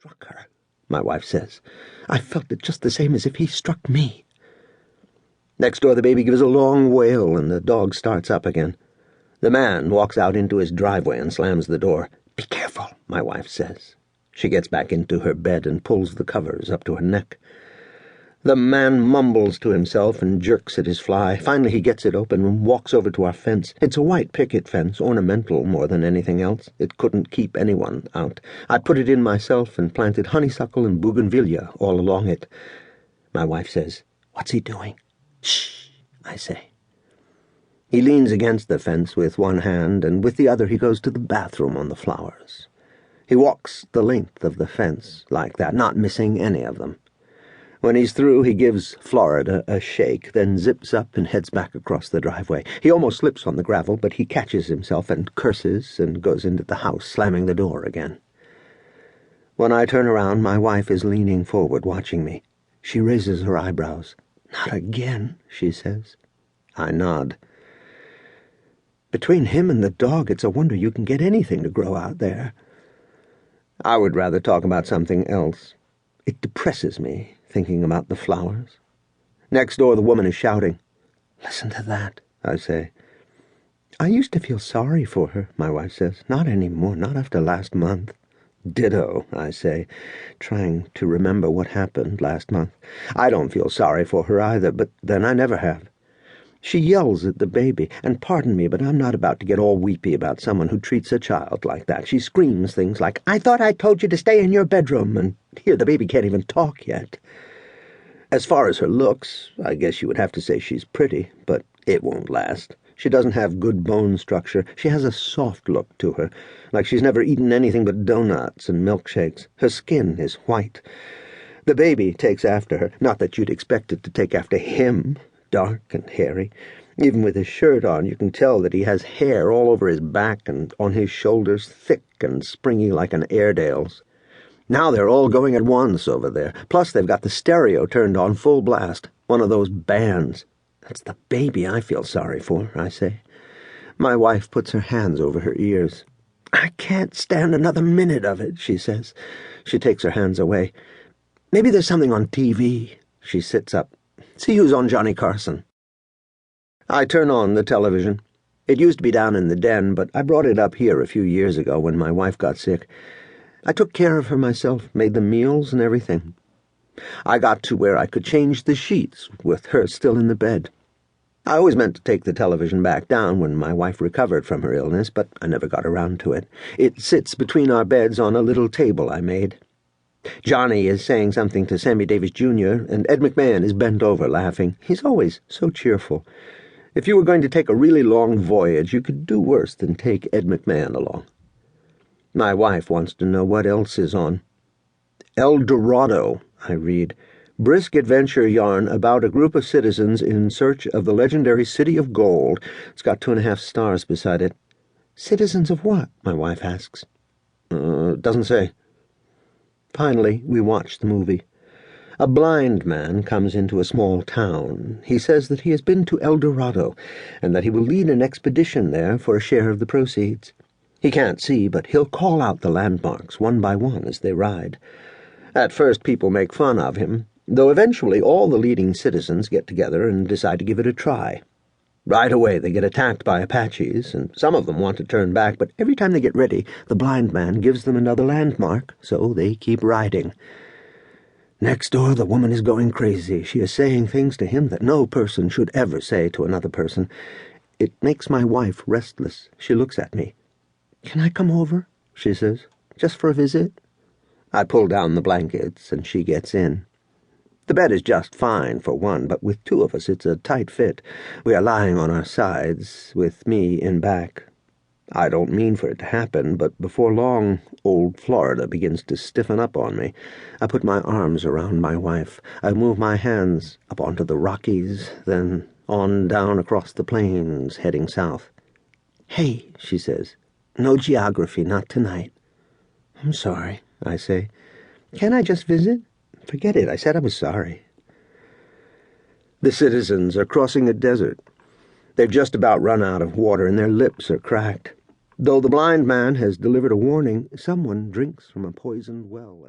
struck her, my wife says. I felt it just the same as if he struck me. Next door, the baby gives a long wail, and the dog starts up again. The man walks out into his driveway and slams the door. Be careful, my wife says. She gets back into her bed and pulls the covers up to her neck. The man mumbles to himself and jerks at his fly. Finally, he gets it open and walks over to our fence. It's a white picket fence, ornamental more than anything else. It couldn't keep anyone out. I put it in myself and planted honeysuckle and bougainvillea all along it. My wife says, What's he doing? Shh, I say. He leans against the fence with one hand, and with the other he goes to the bathroom on the flowers. He walks the length of the fence like that, not missing any of them. When he's through, he gives Florida a shake, then zips up and heads back across the driveway. He almost slips on the gravel, but he catches himself and curses and goes into the house, slamming the door again. When I turn around, my wife is leaning forward, watching me. She raises her eyebrows. Not again, she says. I nod. Between him and the dog, it's a wonder you can get anything to grow out there. I would rather talk about something else. It depresses me, thinking about the flowers. Next door, the woman is shouting. Listen to that, I say. I used to feel sorry for her, my wife says. Not anymore, not after last month. Ditto, I say, trying to remember what happened last month. I don't feel sorry for her either, but then I never have. She yells at the baby, and pardon me, but I'm not about to get all weepy about someone who treats a child like that. She screams things like, I thought I told you to stay in your bedroom, and here the baby can't even talk yet. As far as her looks, I guess you would have to say she's pretty, but it won't last. She doesn't have good bone structure. She has a soft look to her, like she's never eaten anything but donuts and milkshakes. Her skin is white. The baby takes after her, not that you'd expect it to take after him. Dark and hairy. Even with his shirt on, you can tell that he has hair all over his back and on his shoulders, thick and springy like an Airedale's. Now they're all going at once over there. Plus they've got the stereo turned on full blast, one of those bands. That's the baby I feel sorry for, I say. My wife puts her hands over her ears. I can't stand another minute of it, she says. She takes her hands away. Maybe there's something on TV. She sits up. See who's on Johnny Carson. I turn on the television. It used to be down in the den, but I brought it up here a few years ago when my wife got sick. I took care of her myself, made the meals and everything. I got to where I could change the sheets with her still in the bed. I always meant to take the television back down when my wife recovered from her illness, but I never got around to it. It sits between our beds on a little table I made. Johnny is saying something to Sammy Davis Jr., and Ed McMahon is bent over laughing. He's always so cheerful. If you were going to take a really long voyage, you could do worse than take Ed McMahon along. My wife wants to know what else is on. El Dorado, I read. Brisk adventure yarn about a group of citizens in search of the legendary City of Gold. It's got 2.5 stars beside it. Citizens of what? My wife asks. Doesn't say. Finally, we watch the movie. A blind man comes into a small town. He says that he has been to El Dorado, and that he will lead an expedition there for a share of the proceeds. He can't see, but he'll call out the landmarks one by one as they ride. At first, people make fun of him, though eventually all the leading citizens get together and decide to give it a try. Right away they get attacked by Apaches, and some of them want to turn back, but every time they get ready, the blind man gives them another landmark, so they keep riding. Next door, the woman is going crazy. She is saying things to him that no person should ever say to another person. It makes my wife restless. She looks at me. Can I come over? She says. Just for a visit? I pull down the blankets, and she gets in. The bed is just fine for one, but with two of us it's a tight fit. We are lying on our sides, with me in back. I don't mean for it to happen, but before long, old Florida begins to stiffen up on me. I put my arms around my wife. I move my hands up onto the Rockies, then on down across the plains, heading south. Hey, she says, no geography, not tonight. I'm sorry, I say. Can I just visit? Forget it, I said I was sorry. The citizens are crossing a desert. They've just about run out of water, and their lips are cracked. Though the blind man has delivered a warning, someone drinks from a poisoned well.